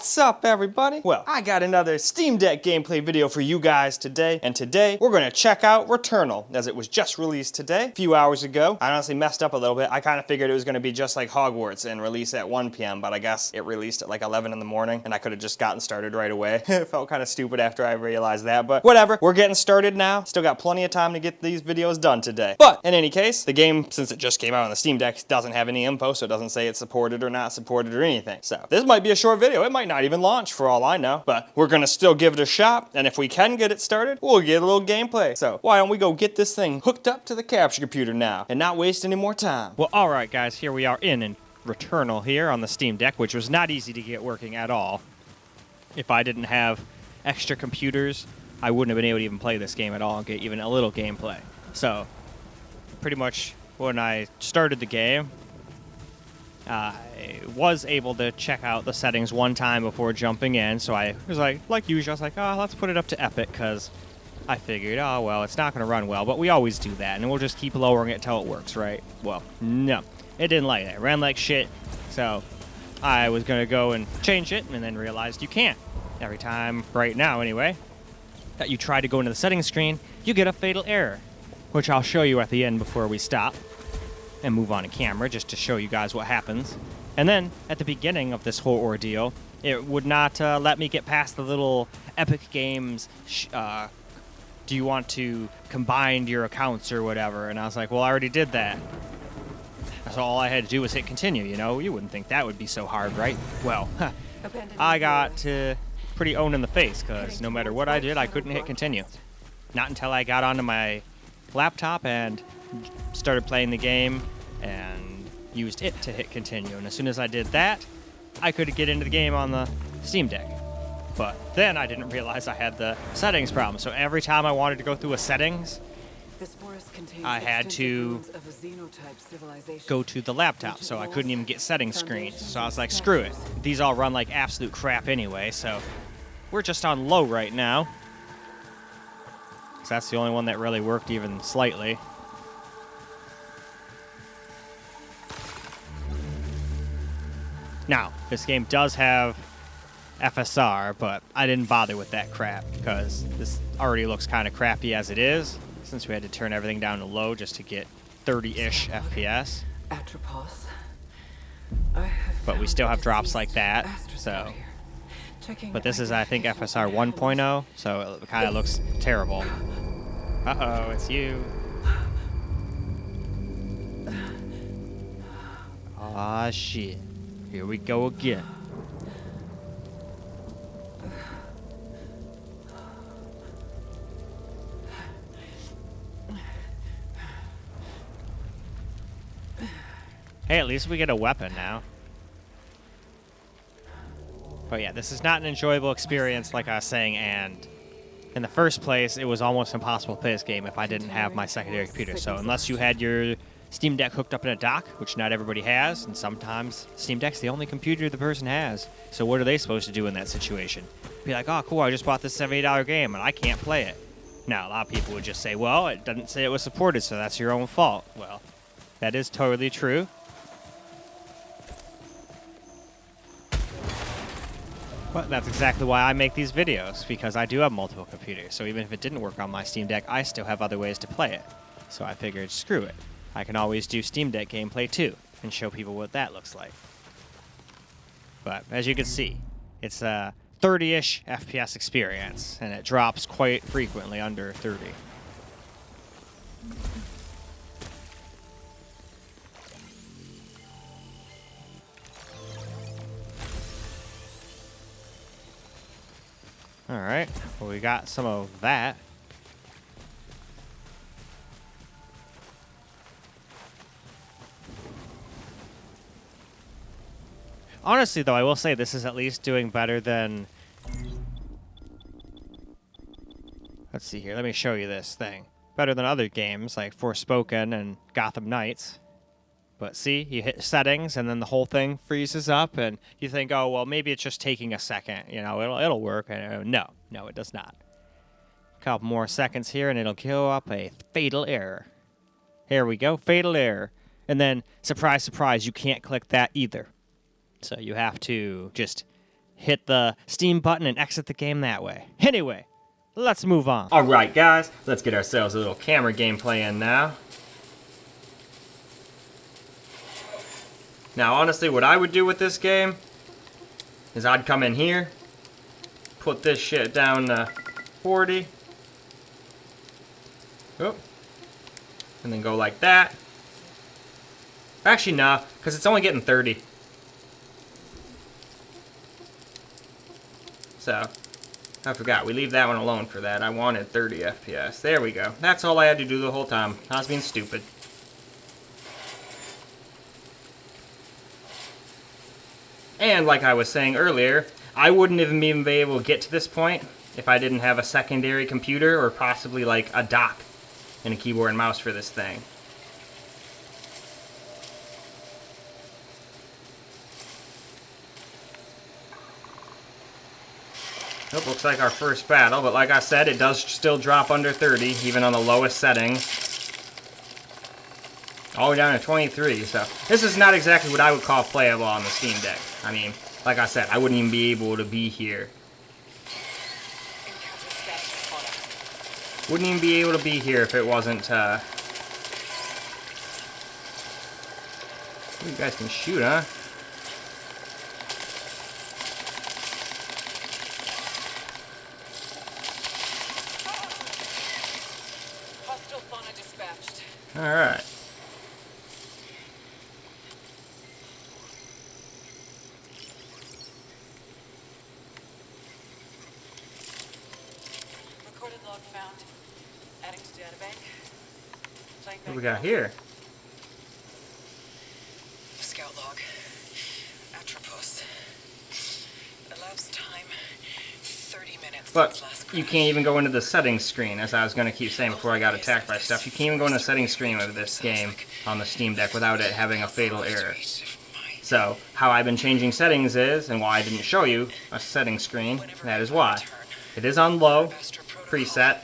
What's up, everybody? Well, I got another Steam Deck gameplay video for you guys today, and today we're gonna check out Returnal, as it was just released today, a few hours ago. I honestly messed up a little bit. I kind of figured it was gonna be just like Hogwarts and release at 1 p.m., but I guess it released at like 11 in the morning, and I could have just gotten started right away. It felt kind of stupid after I realized that, but whatever. We're getting started now. Still got plenty of time to get these videos done today. But in any case, the game, since it just came out on the Steam Deck, doesn't have any info, so it doesn't say it's supported or not supported or anything. So this might be a short video. It might not even launch for all I know, but we're gonna still give it a shot, and if we can get it started, we'll get a little gameplay. So why don't we go get this thing hooked up to the capture computer now and not waste any more time. Well, all right, guys, here we are in Returnal here on the Steam Deck, which was not easy to get working at all. If I didn't have extra computers, I wouldn't have been able to even play this game at all and get even a little gameplay. So pretty much when I started the game, I was able to check out the settings one time before jumping in, so I was like usual, I was like, oh, let's put it up to Epic, because I figured, oh, well, it's not going to run well, but we always do that, and we'll just keep lowering it till it works, right? Well, no, it didn't like that. It ran like shit, so I was going to go and change it, and then realized you can't. Every time, right now anyway, that you try to go into the settings screen, you get a fatal error, which I'll show you at the end before we stop and move on to camera, just to show you guys what happens. And then at the beginning of this whole ordeal, it would not let me get past the little Epic Games do you want to combine your accounts or whatever, and I was like, well, I already did that. So all I had to do was hit continue. You know, you wouldn't think that would be so hard, right? Well, I got pretty owned in the face, because no matter what I did, I couldn't hit continue. Not until I got onto my laptop and started playing the game and used it to hit continue, and as soon as I did that, I could get into the game on the Steam Deck. But then I didn't realize I had the settings problem, so every time I wanted to go through a settings, I had to go to the laptop, so I couldn't even get settings screens. So I was like, screw it. These all run like absolute crap anyway, so we're just on low right now. So that's the only one that really worked even slightly. Now, this game does have FSR, but I didn't bother with that crap because this already looks kind of crappy as it is, since we had to turn everything down to low just to get 30-ish FPS. But we still have drops like that, so. But this is, I think, FSR 1.0, so it kind of looks terrible. Uh-oh, it's you. Aw, shit. Here we go again. Hey, at least we get a weapon now. But yeah, this is not an enjoyable experience, like I was saying, and in the first place, it was almost impossible to play this game if I didn't have my secondary computer. So unless you had your Steam Deck hooked up in a dock, which not everybody has, and sometimes Steam Deck's the only computer the person has. So what are they supposed to do in that situation? Be like, oh, cool, I just bought this $78 game, and I can't play it. Now, a lot of people would just say, well, it doesn't say it was supported, so that's your own fault. Well, that is totally true. But that's exactly why I make these videos, because I do have multiple computers. So even if it didn't work on my Steam Deck, I still have other ways to play it. So I figured, screw it. I can always do Steam Deck gameplay too, and show people what that looks like. But as you can see, it's a 30-ish FPS experience, and it drops quite frequently under 30. Alright, well, we got some of that. Honestly, though, I will say this is at least doing better than... Let's see here, let me show you this thing. Better than other games like Forspoken and Gotham Knights. But see, you hit settings, and then the whole thing freezes up, and you think, oh, well, maybe it's just taking a second. You know, it'll work. And no, it does not. A couple more seconds here, and it'll kill up a fatal error. Here we go, fatal error. And then, surprise, surprise, you can't click that either. So you have to just hit the Steam button and exit the game that way. Anyway, let's move on. Alright guys, let's get ourselves a little camera gameplay in now. Now honestly, what I would do with this game is I'd come in here, put this shit down to 40. Oh. And then go like that. Actually, nah, because it's only getting 30. So, I forgot. We leave that one alone for that. I wanted 30 FPS. There we go. That's all I had to do the whole time. I was being stupid. And like I was saying earlier, I wouldn't even be able to get to this point if I didn't have a secondary computer or possibly like a dock and a keyboard and mouse for this thing. Oh, looks like our first battle, but like I said, it does still drop under 30, even on the lowest settings. All the way down to 23, so this is not exactly what I would call playable on the Steam Deck. I mean, like I said, I wouldn't even be able to be here. Wouldn't even be able to be here if it wasn't, You guys can shoot, huh? Hostile fauna dispatched. Alright. Recorded log found. Adding to databank. What do we got here? Scout log. Atropos. Elapsed time 30 minutes But since last you crash. can't even go into the settings screen, as I was going to keep saying before I got attacked by stuff. You can't even go into the settings screen of this game on the Steam Deck without it having a fatal error. So, how I've been changing settings is, and why I didn't show you a settings screen, that is why. It is on low, preset,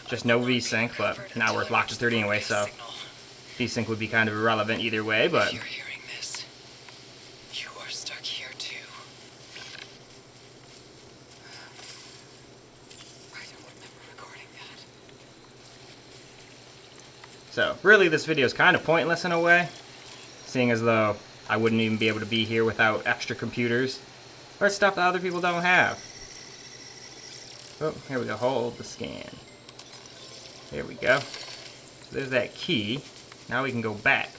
just no VSync, but now we're locked to 30 anyway, so VSync would be kind of irrelevant either way, but You're hearing this. You are stuck here too. I don't remember recording that. so really this video is kind of pointless in a way, seeing as though I wouldn't even be able to be here without extra computers or stuff that other people don't have. Oh, here we go. Hold the scan. There we go. So there's that key. Now we can go back.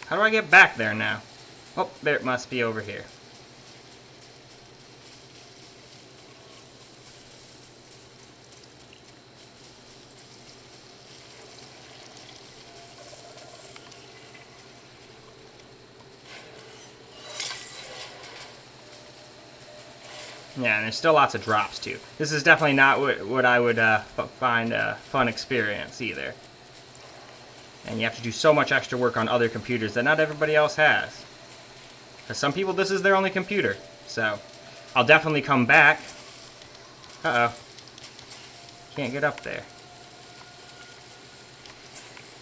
How do I get back there now? Oh, there it must be over here. Yeah, and there's still lots of drops too. This is definitely not what I would find a fun experience either. And you have to do so much extra work on other computers that not everybody else has. For some people, this is their only computer. So, I'll definitely come back. Uh-oh. Can't get up there.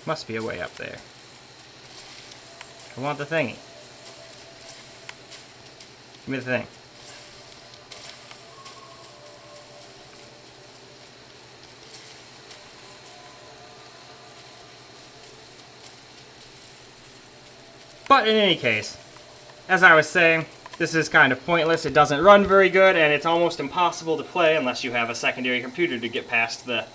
Must be a way up there. I want the thingy. Give me the thing. But in any case, as I was saying, this is kind of pointless. It doesn't run very good, and it's almost impossible to play unless you have a secondary computer to get past the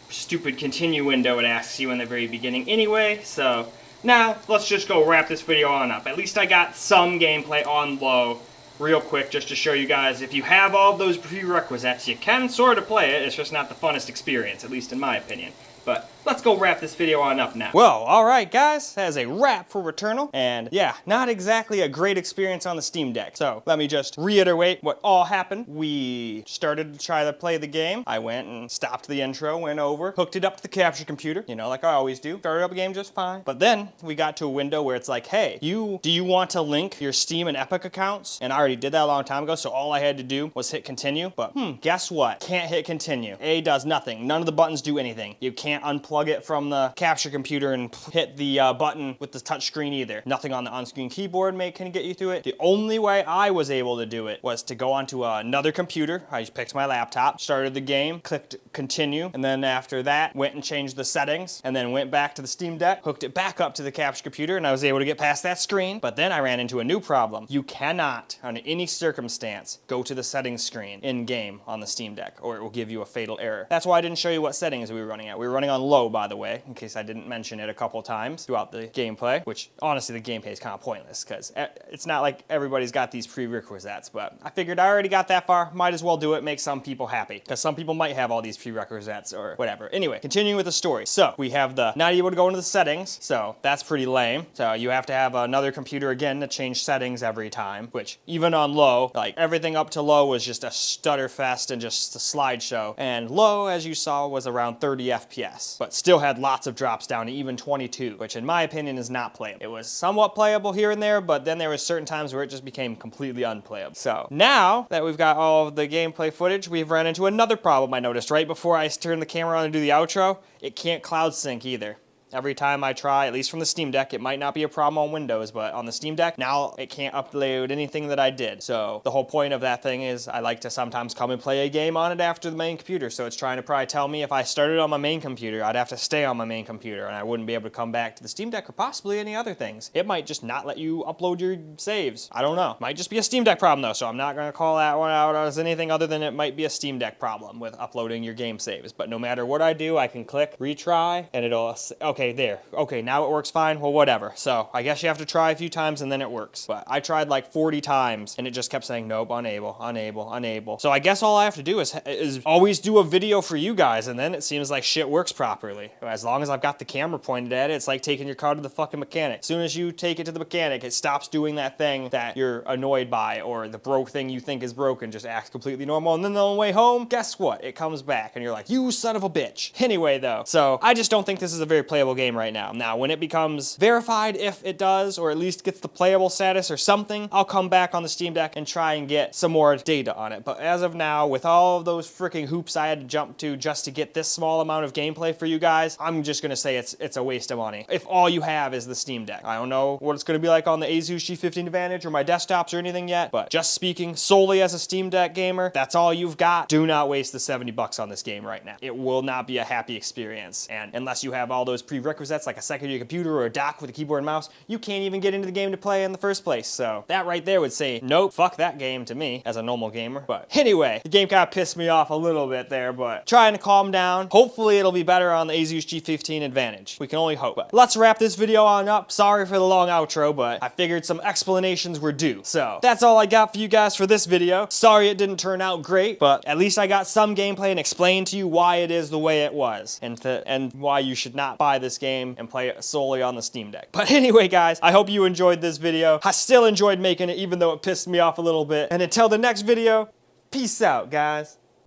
stupid continue window it asks you in the very beginning anyway. So now, let's just go wrap this video on up. At least I got some gameplay on low real quick just to show you guys if you have all those prerequisites, you can sort of play it. It's just not the funnest experience, at least in my opinion. But let's go wrap this video on up now. Well, alright guys, that is a wrap for Returnal, and yeah, not exactly a great experience on the Steam Deck. So let me just reiterate what all happened. We started to try to play the game. I went and stopped the intro, went over, hooked it up to the capture computer, you know, like I always do. Started up the game just fine. But then we got to a window where it's like, hey, do you want to link your Steam and Epic accounts? And I already did that a long time ago, so all I had to do was hit continue. But guess what? Can't hit continue. A does nothing. None of the buttons do anything. You can't unplug it from the capture computer and hit the button with the touch screen either. Nothing on the on-screen keyboard can get you through it. The only way I was able to do it was to go onto another computer. I just picked my laptop, started the game, clicked continue, and then after that went and changed the settings, and then went back to the Steam Deck, hooked it back up to the capture computer, and I was able to get past that screen. But then I ran into a new problem. You cannot, under any circumstance, go to the settings screen in-game on the Steam Deck, or it will give you a fatal error. That's why I didn't show you what settings we were running at. We were running on low, by the way, in case I didn't mention it a couple times throughout the gameplay, which honestly the gameplay is kind of pointless because it's not like everybody's got these prerequisites, but I figured I already got that far, might as well do it, make some people happy, because some people might have all these prerequisites or whatever. Anyway, continuing with the story. So we have the not able to go into the settings, so that's pretty lame. So you have to have another computer again to change settings every time, which even on low, like everything up to low was just a stutter fest and just a slideshow. And low, as you saw, was around 30 FPS, but still had lots of drops down to even 22, which in my opinion is not playable. It was somewhat playable here and there, but then there were certain times where it just became completely unplayable. So now that we've got all of the gameplay footage, we've run into another problem I noticed right before I turned the camera on to do the outro. It can't cloud sync either. Every time I try, at least from the Steam Deck, it might not be a problem on Windows, but on the Steam Deck, now it can't upload anything that I did. So the whole point of that thing is I like to sometimes come and play a game on it after the main computer. So it's trying to probably tell me if I started on my main computer, I'd have to stay on my main computer and I wouldn't be able to come back to the Steam Deck or possibly any other things. It might just not let you upload your saves. I don't know. Might just be a Steam Deck problem though, so I'm not going to call that one out as anything other than it might be a Steam Deck problem with uploading your game saves. But no matter what I do, I can click retry and it'll, okay, there. Okay, now it works fine. Well, whatever. So I guess you have to try a few times and then it works. But I tried like 40 times and it just kept saying, nope, unable, unable, unable. So I guess all I have to do is always do a video for you guys, and then it seems like shit works properly. As long as I've got the camera pointed at it, it's like taking your car to the fucking mechanic. As soon as you take it to the mechanic, it stops doing that thing that you're annoyed by, or the broke thing you think is broken just acts completely normal. And then on the way home, guess what? It comes back and you're like, you son of a bitch. Anyway, though, so I just don't think this is a very playable game right now. Now, when it becomes verified, if it does, or at least gets the playable status or something, I'll come back on the Steam Deck and try and get some more data on it. But as of now, with all of those freaking hoops I had to jump to just to get this small amount of gameplay for you guys, I'm just gonna say it's a waste of money. If all you have is the Steam Deck. I don't know what it's gonna be like on the Asus G15 Advantage or my desktops or anything yet, but just speaking solely as a Steam Deck gamer, that's all you've got. Do not waste the 70 bucks on this game right now. It will not be a happy experience. And unless you have all those prerequisites like a secondary computer or a dock with a keyboard and mouse, you can't even get into the game to play in the first place. So that right there would say, nope, fuck that game to me as a normal gamer. But anyway, the game kind of pissed me off a little bit there, but trying to calm down. Hopefully it'll be better on the Asus G15 Advantage. We can only hope. But let's wrap this video on up. Sorry for the long outro, but I figured some explanations were due. So that's all I got for you guys for this video. Sorry it didn't turn out great, but at least I got some gameplay and explained to you why it is the way it was, and why you should not buy this game and play it solely on the Steam Deck. But anyway, guys, I hope you enjoyed this video. I still enjoyed making it, even though it pissed me off a little bit. And until the next video, peace out, guys.